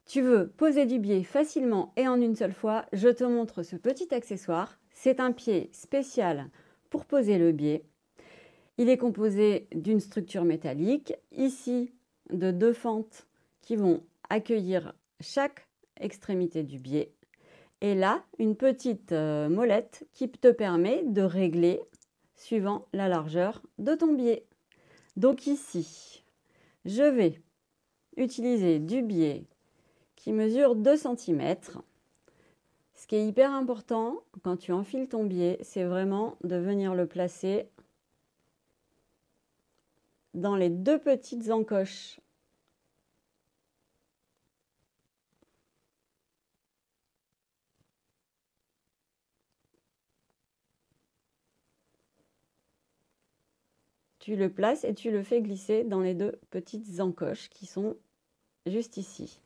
Tu veux poser du biais facilement et en une seule fois, je te montre ce petit accessoire. C'est un pied spécial pour poser le biais. Il est composé d'une structure métallique, ici de 2 fentes qui vont accueillir chaque extrémité du biais. Et là, une petite molette qui te permet de régler suivant la largeur de ton biais. Donc ici, je vais utiliser du biais qui mesure 2 cm. Ce qui est hyper important quand tu enfiles ton biais, c'est vraiment de venir le placer dans les 2 petites encoches. Tu le places et tu le fais glisser dans les 2 petites encoches qui sont juste ici.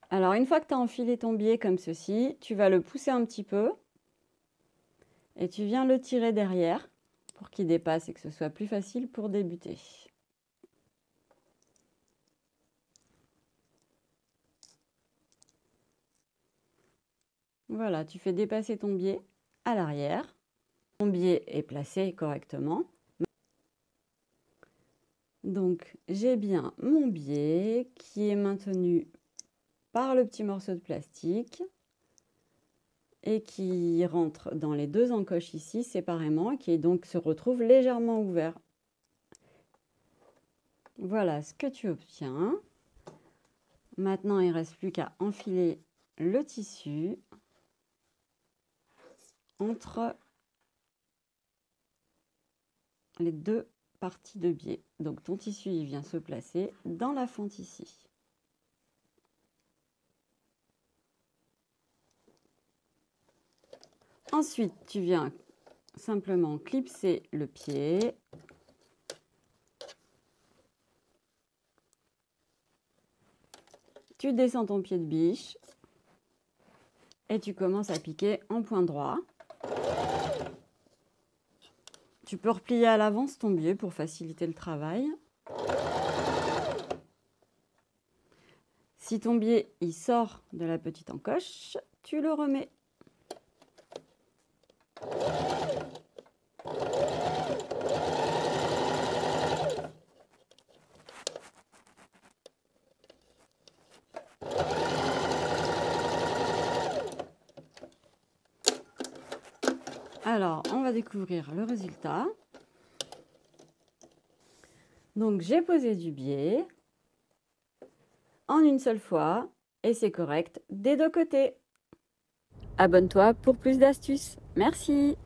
Alors, une fois que tu as enfilé ton biais comme ceci, tu vas le pousser un petit peu et tu viens le tirer derrière pour qu'il dépasse et que ce soit plus facile pour débuter. Voilà, tu fais dépasser ton biais à l'arrière. Ton biais est placé correctement. Donc, j'ai bien mon biais qui est maintenu par le petit morceau de plastique et qui rentre dans les 2 encoches ici séparément, qui donc se retrouve légèrement ouvert. Voilà ce que tu obtiens. Maintenant, il ne reste plus qu'à enfiler le tissu entre les 2 parties de biais. Donc ton tissu il vient se placer dans la fente ici. Ensuite, tu viens simplement clipser le pied. Tu descends ton pied de biche et tu commences à piquer en point droit. Tu peux replier à l'avance ton biais pour faciliter le travail. Si ton biais il sort de la petite encoche, tu le remets. Alors, on va découvrir le résultat. Donc, j'ai posé du biais en une seule fois et c'est correct des 2 côtés. Abonne-toi pour plus d'astuces. Merci.